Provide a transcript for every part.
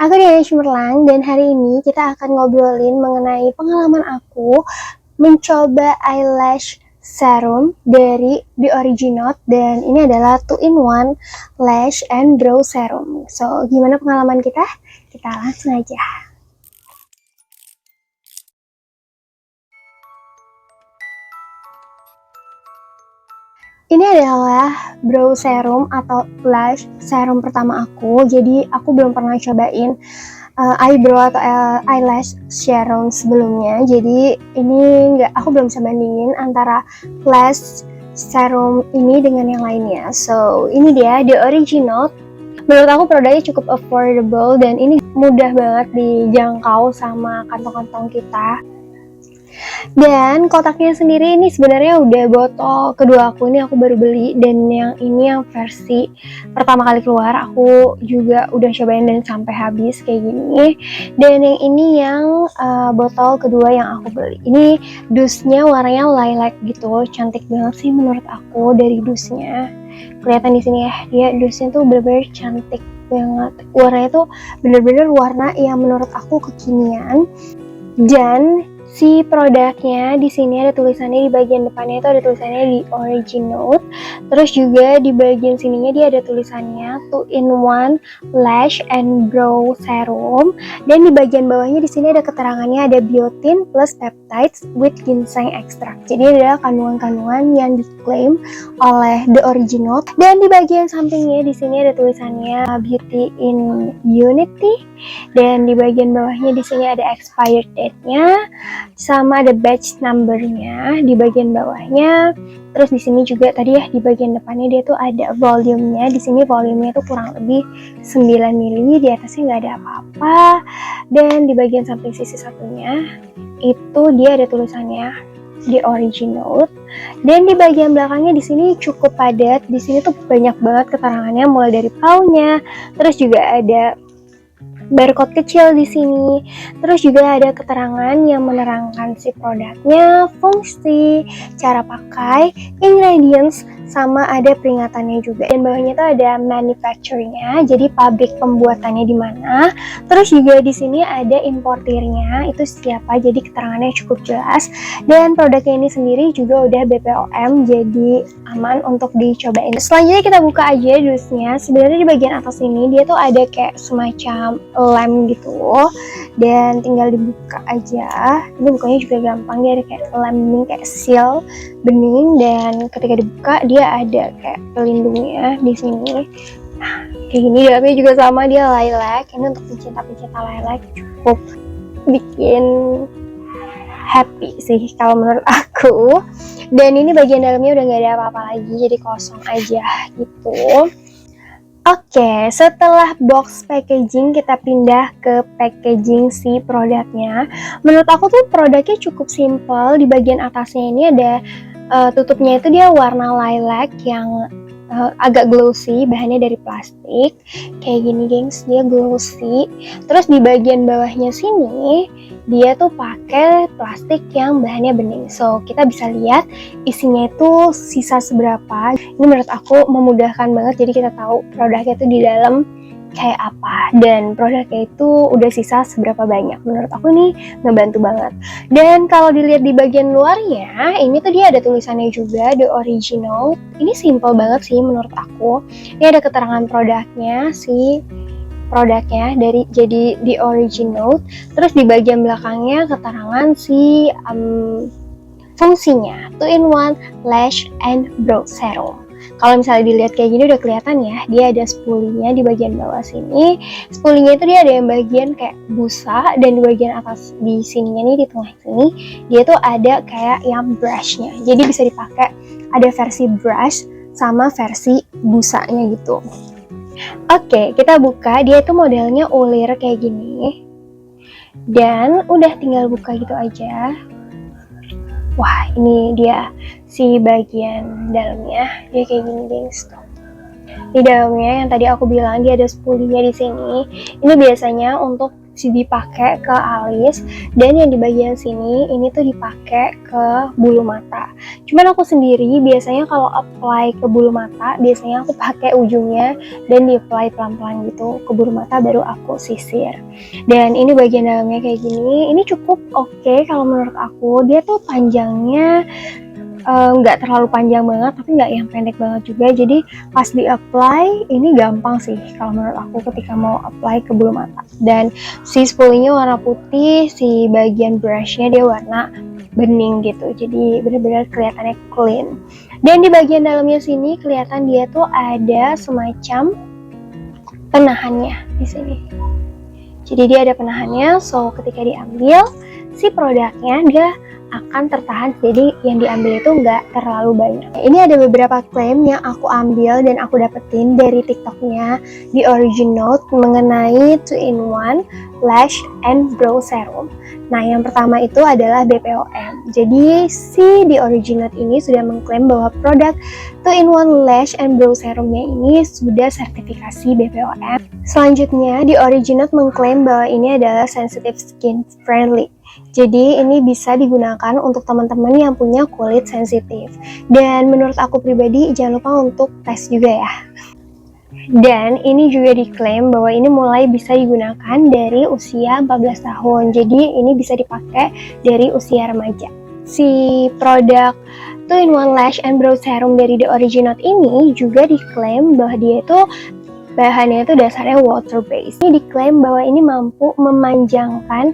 Aku Dewi Cemerlang dan hari ini kita akan ngobrolin mengenai pengalaman aku mencoba eyelash serum dari The Original dan ini adalah 2-in-1 lash and brow serum. So, gimana pengalaman kita? Kita langsung aja. Ini adalah brow serum atau lash serum pertama aku. Jadi aku belum pernah cobain eyebrow atau eyelash serum sebelumnya. Jadi ini aku belum bisa bandingin antara lash serum ini dengan yang lainnya. So ini dia The Original. Menurut aku produknya cukup affordable dan ini mudah banget dijangkau sama kantong-kantong kita. Dan kotaknya sendiri ini sebenarnya udah botol kedua aku, ini aku baru beli, dan yang ini yang versi pertama kali keluar aku juga udah cobain dan sampai habis kayak gini. Dan yang ini yang botol kedua yang aku beli, ini dusnya warnanya lilac gitu, cantik banget sih menurut aku dari dusnya. Kelihatan di sini ya, dia dusnya tuh bener-bener cantik banget, warnanya tuh bener-bener warna yang menurut aku kekinian. Dan si produknya di sini ada tulisannya, di bagian depannya itu ada tulisannya di Original. Terus juga di bagian sininya dia ada tulisannya 2-in-1 lash and brow serum. Dan di bagian bawahnya di sini ada keterangannya, ada biotin plus peptides with ginseng extract. Jadi adalah kandungan-kandungan yang diklaim oleh The Original. Dan di bagian sampingnya di sini ada tulisannya Beauty in Unity. Dan di bagian bawahnya di sini ada expired date-nya, sama ada batch number-nya di bagian bawahnya. Terus di sini juga tadi ya di bagian depannya dia tuh ada volume-nya. Di sini volume-nya tuh kurang lebih 9 ml, di atasnya nggak ada apa-apa. Dan di bagian samping sisi satunya itu dia ada tulisannya The Original. Dan di bagian belakangnya di sini cukup padat. Di sini tuh banyak banget keterangannya, mulai dari paunya, terus juga ada barcode kecil di sini. Terus juga ada keterangan yang menerangkan si produknya, fungsi, cara pakai, ingredients, sama ada peringatannya juga. Dan bawahnya tuh ada manufacturernya, jadi pabrik pembuatannya di mana. Terus juga di sini ada importirnya, itu siapa, jadi keterangannya cukup jelas. Dan produknya ini sendiri juga udah BPOM, jadi aman untuk dicobain. Selanjutnya kita buka aja dusnya. Sebenarnya di bagian atas ini dia tuh ada kayak semacam lem gitu, dan tinggal dibuka aja. Ini bukanya juga gampang, dia ada kayak lem bening, kayak seal bening, dan ketika dibuka dia ada kayak pelindungnya di sini. Nah, kayak gini. Dalamnya juga sama, dia lilac. Ini untuk pencinta-pencinta lilac cukup bikin happy sih kalau menurut aku. Dan ini bagian dalamnya udah nggak ada apa-apa lagi, jadi kosong aja gitu. Oke, setelah box packaging kita pindah ke packaging si produknya. Menurut aku tuh produknya cukup simple. Di bagian atasnya ini ada tutupnya itu dia warna lilac yang agak glossy, bahannya dari plastik kayak gini gengs, dia glossy. Terus di bagian bawahnya sini dia tuh pakai plastik yang bahannya bening, so kita bisa lihat isinya itu sisa seberapa. Ini menurut aku memudahkan banget, jadi kita tahu produknya tuh di dalam kayak apa dan produknya itu udah sisa seberapa banyak. Menurut aku ini ngebantu banget. Dan kalau dilihat di bagian luarnya, ini tuh dia ada tulisannya juga The Original. Ini simple banget sih menurut aku. Ini ada keterangan produknya dari jadi The Original. Terus di bagian belakangnya keterangan si fungsinya 2-in-1 lash and brow serum. Kalau misalnya dilihat kayak gini udah kelihatan ya, dia ada spulinya di bagian bawah sini. Spulinya itu dia ada yang bagian kayak busa, dan di bagian atas di sininya nih, di tengah sini dia tuh ada kayak yang brushnya. Jadi bisa dipakai, ada versi brush sama versi busanya gitu. Oke, kita buka. Dia itu modelnya ulir kayak gini. Dan udah tinggal buka gitu aja. Wah, ini dia si bagian dalamnya. Dia kayak gini, guys. Di dalamnya yang tadi aku bilang dia ada spulinya di sini. Ini biasanya untuk dipakai ke alis, dan yang di bagian sini ini tuh dipakai ke bulu mata. Cuman aku sendiri biasanya kalau apply ke bulu mata, biasanya aku pakai ujungnya dan di-apply pelan-pelan gitu ke bulu mata, baru aku sisir. Dan ini bagian dalamnya kayak gini. Ini cukup oke kalau menurut aku. Dia tuh panjangnya nggak terlalu panjang banget, tapi nggak yang pendek banget juga. Jadi pas di apply ini gampang sih kalau menurut aku ketika mau apply ke bulu mata. Dan si spoolie-nya warna putih, si bagian brush-nya dia warna bening gitu, jadi benar-benar kelihatannya clean. Dan di bagian dalamnya sini kelihatan dia tuh ada semacam penahannya di sini. Jadi dia ada penahannya, so ketika diambil si produknya dia akan tertahan, jadi yang diambil itu nggak terlalu banyak. Ini ada beberapa klaim yang aku ambil dan aku dapetin dari TikToknya The Originate mengenai 2-in-1 Lash and Brow Serum. Nah, yang pertama itu adalah BPOM. Jadi si The Originate ini sudah mengklaim bahwa produk 2-in-1 Lash and Brow Serumnya ini sudah sertifikasi BPOM. Selanjutnya, The Originate mengklaim bahwa ini adalah sensitive skin friendly. Jadi ini bisa digunakan untuk teman-teman yang punya kulit sensitif. Dan menurut aku pribadi jangan lupa untuk tes juga ya. Dan ini juga diklaim bahwa ini mulai bisa digunakan dari usia 14 tahun. Jadi ini bisa dipakai dari usia remaja. Si produk 2-in-1 Lash and Brow Serum dari The Originate ini juga diklaim bahwa dia itu bahannya itu dasarnya water based. Ini diklaim bahwa ini mampu memanjangkan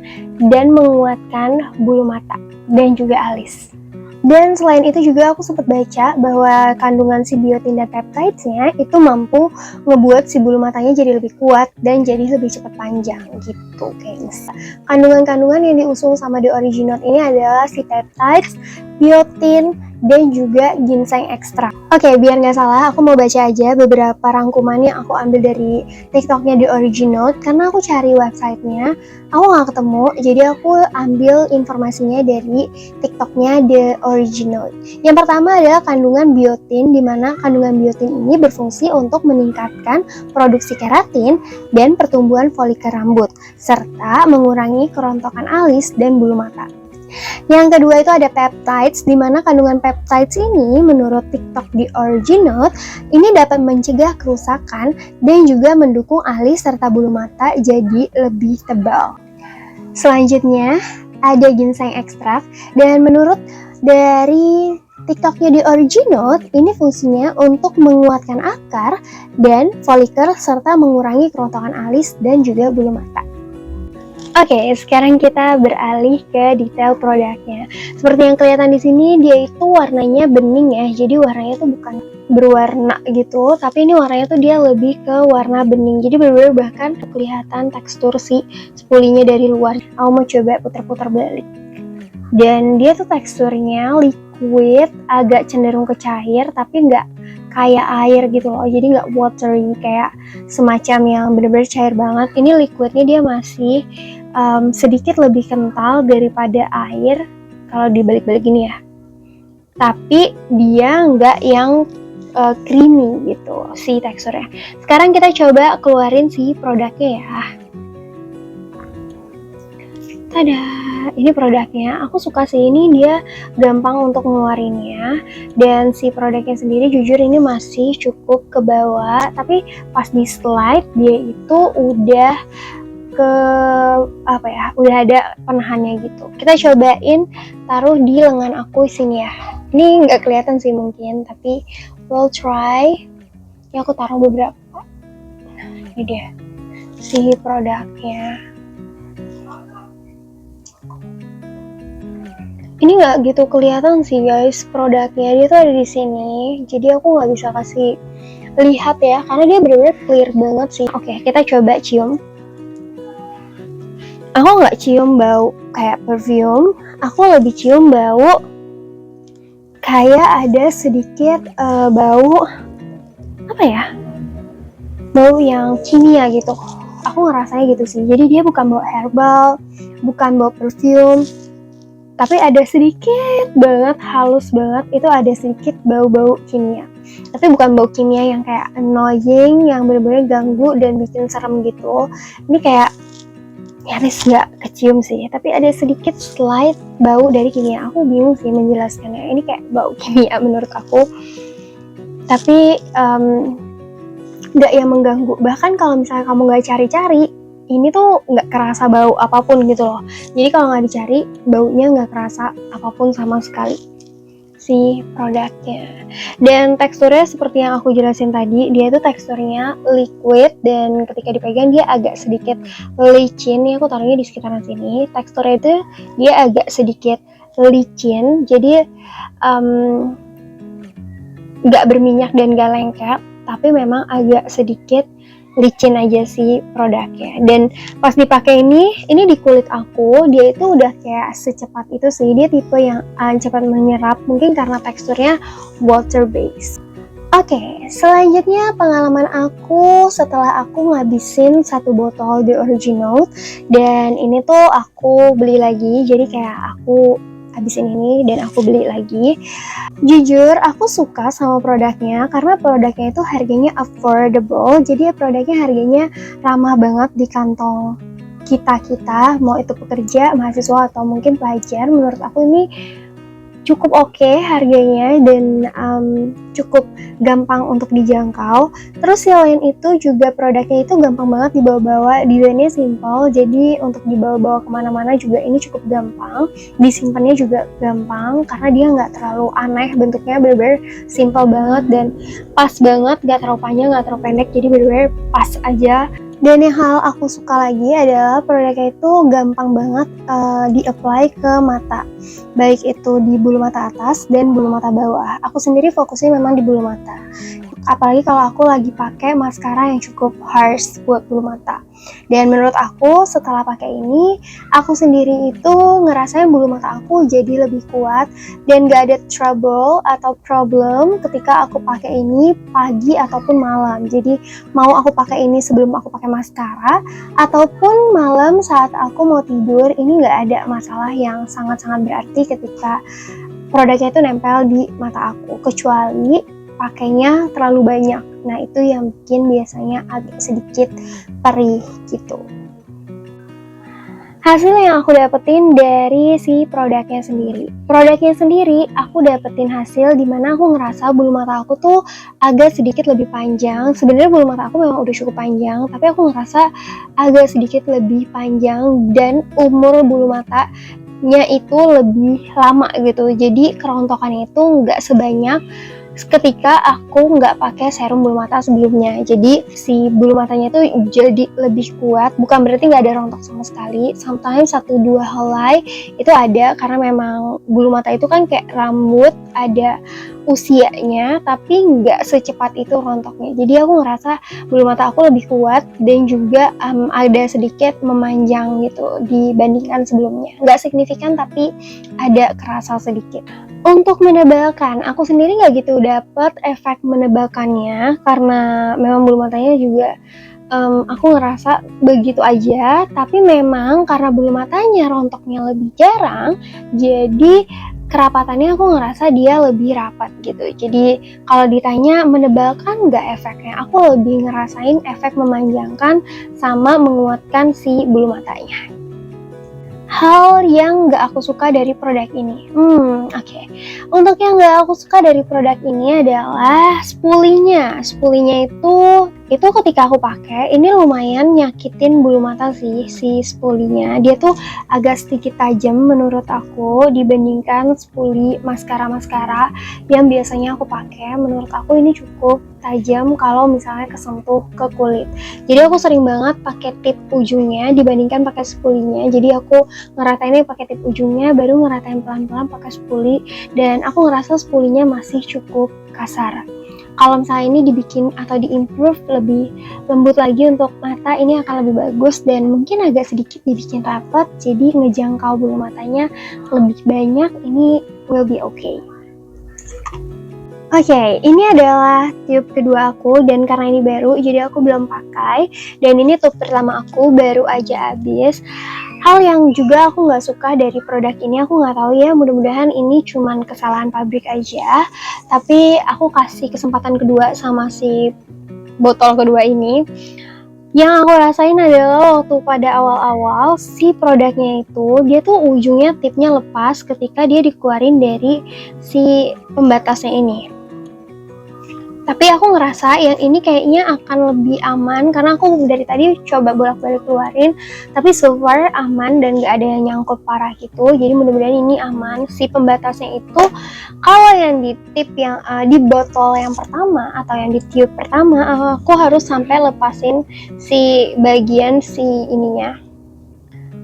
dan menguatkan bulu mata dan juga alis. Dan selain itu juga aku sempat baca bahwa kandungan si biotin dan peptidesnya itu mampu ngebuat si bulu matanya jadi lebih kuat dan jadi lebih cepat panjang gitu guys. Kandungan-kandungan yang diusung sama The Originate ini adalah si peptides, biotin, dan juga ginseng ekstrak. Oke, biar nggak salah, aku mau baca aja beberapa rangkuman yang aku ambil dari TikToknya The Originate, karena aku cari websitenya, aku nggak ketemu, jadi aku ambil informasinya dari TikToknya The Originate. Yang pertama adalah kandungan biotin, di mana kandungan biotin ini berfungsi untuk meningkatkan produksi keratin dan pertumbuhan folikel rambut, serta mengurangi kerontokan alis dan bulu mata. Yang kedua itu ada peptides, di mana kandungan peptides ini menurut TikTok The Originate ini dapat mencegah kerusakan dan juga mendukung alis serta bulu mata jadi lebih tebal. Selanjutnya ada ginseng ekstrak, dan menurut dari TikToknya The Originate ini fungsinya untuk menguatkan akar dan folikel serta mengurangi kerontokan alis dan juga bulu mata. Oke, sekarang kita beralih ke detail produknya. Seperti yang kelihatan di sini, dia itu warnanya bening ya. Jadi warnanya tuh bukan berwarna gitu, tapi ini warnanya tuh dia lebih ke warna bening. Jadi benar-benar bahkan kelihatan tekstur si spoolie-nya dari luar. Aku mau coba putar-putar balik. Dan dia tuh teksturnya liquid, agak cenderung ke cair, tapi nggak kayak air gitu loh. Jadi nggak watery kayak semacam yang benar-benar cair banget. Ini liquidnya dia masih sedikit lebih kental daripada air kalau dibalik-balik gini ya, tapi dia nggak yang creamy gitu si teksturnya. Sekarang kita coba keluarin si produknya ya. Tada, ini produknya. Aku suka sih, ini dia gampang untuk ngeluarinnya, dan si produknya sendiri jujur ini masih cukup ke bawah, tapi pas di slide dia itu udah udah ada penahannya gitu. Kita cobain taruh di lengan aku sini ya. Ini nggak kelihatan sih mungkin, tapi we'll try. Ya aku taruh beberapa. Nah, ini dia si produknya. Ini nggak gitu kelihatan sih guys produknya, dia tuh ada di sini. Jadi aku nggak bisa kasih lihat ya, karena dia benar-benar clear banget sih. Oke, kita coba cium. Aku nggak cium bau kayak perfume, aku lebih cium bau kayak ada sedikit bau apa ya, bau yang kimia gitu. Aku ngerasanya gitu sih. Jadi dia bukan bau herbal, bukan bau perfume, tapi ada sedikit banget, halus banget, itu ada sedikit bau-bau kimia. Tapi bukan bau kimia yang kayak annoying, yang benar-benar ganggu dan bikin serem gitu. Ini kayak nyaris nggak kecium sih, tapi ada sedikit slight bau dari kimia. Aku bingung sih menjelaskannya, ini kayak bau kimia menurut aku, tapi nggak yang mengganggu. Bahkan kalau misalnya kamu nggak cari-cari, ini tuh nggak kerasa bau apapun gitu loh. Jadi kalau nggak dicari, baunya nggak kerasa apapun sama sekali si produknya. Dan teksturnya seperti yang aku jelasin tadi, dia itu teksturnya liquid dan ketika dipegang dia agak sedikit licin. Nih aku taruhnya di sekitaran sini. Teksturnya itu dia agak sedikit licin, jadi nggak berminyak dan nggak lengket, tapi memang agak sedikit licin aja sih produknya. Dan pas dipakai ini di kulit aku, dia itu udah kayak secepat itu sih. Dia tipe yang cepat menyerap, mungkin karena teksturnya water based. Oke, selanjutnya pengalaman aku setelah aku ngabisin 1 botol The Original. Dan ini tuh aku beli lagi, jadi kayak aku habisin ini dan aku beli lagi. Jujur aku suka sama produknya karena produknya itu harganya affordable, jadi produknya harganya ramah banget di kantong kita, mau itu pekerja, mahasiswa atau mungkin pelajar. Menurut aku ini cukup oke harganya dan cukup gampang untuk dijangkau. Terus selain itu juga produknya itu gampang banget dibawa-bawa, desainnya simple, jadi untuk dibawa-bawa kemana-mana juga ini cukup gampang. Disimpannya juga gampang karena dia nggak terlalu aneh bentuknya, bener-bener simple banget dan pas banget, nggak terlalu panjang, nggak terlalu pendek, jadi bener-bener pas aja. Dan yang hal aku suka lagi adalah produknya itu gampang banget di-apply ke mata, baik itu di bulu mata atas dan bulu mata bawah. Aku sendiri fokusnya memang di bulu mata, apalagi kalau aku lagi pakai maskara yang cukup harsh buat bulu mata. Dan menurut aku setelah pakai ini, aku sendiri itu ngerasain bulu mata aku jadi lebih kuat dan gak ada trouble atau problem ketika aku pakai ini pagi ataupun malam. Jadi mau aku pakai ini sebelum aku pakai maskara ataupun malam saat aku mau tidur, ini gak ada masalah yang sangat-sangat berarti ketika produknya itu nempel di mata aku, kecuali pakainya terlalu banyak. Nah itu yang bikin biasanya agak sedikit perih gitu. Hasil yang aku dapetin dari si produknya sendiri. Produknya sendiri aku dapetin hasil dimana aku ngerasa bulu mata aku tuh agak sedikit lebih panjang. Sebenarnya bulu mata aku memang udah cukup panjang, tapi aku ngerasa agak sedikit lebih panjang dan umur bulu matanya itu lebih lama gitu. Jadi kerontokannya itu nggak sebanyak ketika aku nggak pakai serum bulu mata sebelumnya. Jadi si bulu matanya itu jadi lebih kuat, bukan berarti nggak ada rontok sama sekali. Sometimes 1-2 helai itu ada karena memang bulu mata itu kan kayak rambut, ada usianya, tapi nggak secepat itu rontoknya. Jadi aku ngerasa bulu mata aku lebih kuat dan juga ada sedikit memanjang gitu dibandingkan sebelumnya. Nggak signifikan tapi ada kerasa sedikit. Untuk menebalkan, aku sendiri nggak gitu dapet efek menebalkannya karena memang bulu matanya juga aku ngerasa begitu aja, tapi memang karena bulu matanya rontoknya lebih jarang, jadi kerapatannya aku ngerasa dia lebih rapat gitu. Jadi kalau ditanya menebalkan nggak efeknya, aku lebih ngerasain efek memanjangkan sama menguatkan si bulu matanya. Hal yang gak aku suka dari produk ini. Oke. Untuk yang gak aku suka dari produk ini adalah spulinya. Spulinya itu ketika aku pakai, ini lumayan nyakitin bulu mata sih, si spulinya. Dia tuh agak sedikit tajam menurut aku dibandingkan spuli maskara-maskara yang biasanya aku pakai. Menurut aku ini cukup tajam kalau misalnya kesentuh ke kulit. Jadi aku sering banget pakai tip ujungnya dibandingkan pakai spulinya. Jadi aku ngeratainnya pakai tip ujungnya, baru ngeratain pelan-pelan pakai spuli, dan aku ngerasa spulinya masih cukup kasar. Kalau misalnya ini dibikin atau diimprove lebih lembut lagi untuk mata, ini akan lebih bagus dan mungkin agak sedikit dibikin rapat, jadi ngejangkau bulu matanya lebih banyak, ini will be okay. Oke, ini adalah tube kedua aku dan karena ini baru jadi aku belum pakai, dan ini tube pertama aku baru aja habis. Hal yang juga aku nggak suka dari produk ini, aku nggak tahu ya, mudah-mudahan ini cuman kesalahan pabrik aja, tapi aku kasih kesempatan kedua sama si botol kedua ini. Yang aku rasain adalah waktu pada awal-awal si produknya itu dia tuh ujungnya tipnya lepas ketika dia dikeluarin dari si pembatasnya ini. Tapi aku ngerasa yang ini kayaknya akan lebih aman karena aku dari tadi coba bolak-balik keluarin, tapi so far aman dan gak ada yang nyangkut parah gitu. Jadi mudah-mudahan ini aman. Si pembatasnya itu kalau yang di tip yang di botol yang pertama atau yang di tube pertama, aku harus sampai lepasin si bagian si ininya,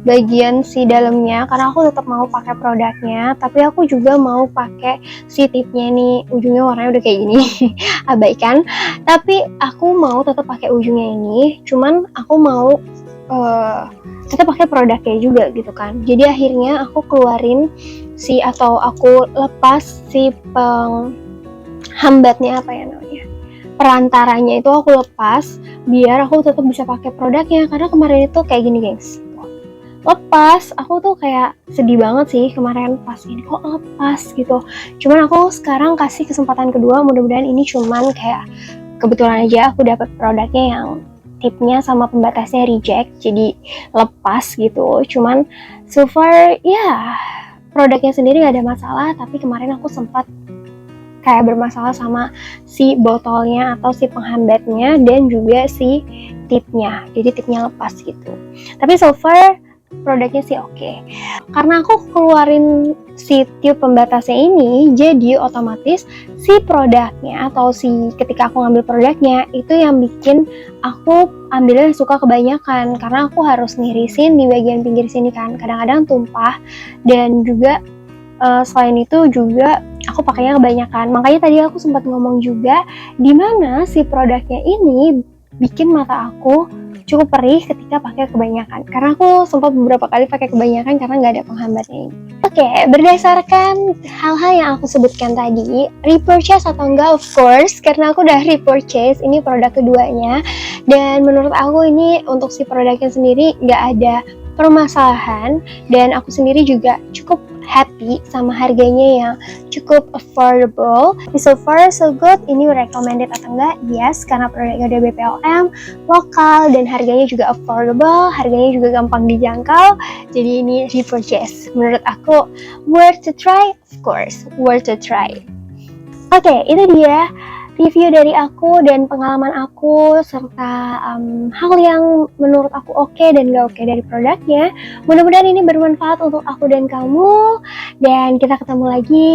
bagian si dalamnya, karena aku tetap mau pakai produknya, tapi aku juga mau pakai si tipnya nih. Ujungnya warnanya udah kayak gini abaikan, tapi aku mau tetap pakai ujungnya ini, cuman aku mau tetap pakai produknya juga gitu kan. Jadi akhirnya aku keluarin si atau aku lepas si penghambatnya, apa ya namanya, perantaranya itu aku lepas biar aku tetap bisa pakai produknya. Karena kemarin itu kayak gini gengs, lepas aku tuh kayak sedih banget sih kemarin pas ini kok lepas gitu. Cuman aku sekarang kasih kesempatan kedua, mudah-mudahan ini cuman kayak kebetulan aja aku dapat produknya yang tipnya sama pembatasnya reject jadi lepas gitu. Cuman so far ya produknya sendiri gak ada masalah, tapi kemarin aku sempat kayak bermasalah sama si botolnya atau si penghambatnya dan juga si tipnya, jadi tipnya lepas gitu. Tapi so far produknya sih oke. Karena aku keluarin si tube pembatasnya ini, jadi otomatis si produknya atau si ketika aku ngambil produknya itu yang bikin aku ambilnya suka kebanyakan, karena aku harus ngirisin di bagian pinggir sini kan, kadang-kadang tumpah. Dan juga selain itu juga aku pakainya kebanyakan. Makanya tadi aku sempat ngomong juga di mana si produknya ini bikin mata aku cukup perih ketika pakai kebanyakan, karena aku sempat beberapa kali pakai kebanyakan karena nggak ada penghambatnya ini. Oke, berdasarkan hal-hal yang aku sebutkan tadi, repurchase atau enggak, of course, karena aku udah repurchase, ini produk keduanya, dan menurut aku ini untuk si produknya sendiri nggak ada permasalahan, dan aku sendiri juga cukup happy sama harganya yang cukup affordable. So far so good. Ini recommended atau enggak? Yes, karena produknya udah BPOM, lokal, dan harganya juga affordable, harganya juga gampang dijangkau. Jadi ini repurchase. Menurut aku worth to try, of course, worth to try. Oke, itu dia review dari aku dan pengalaman aku serta hal yang menurut aku oke dan gak oke dari produknya. Mudah-mudahan ini bermanfaat untuk aku dan kamu, dan kita ketemu lagi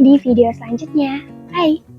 di video selanjutnya. Bye!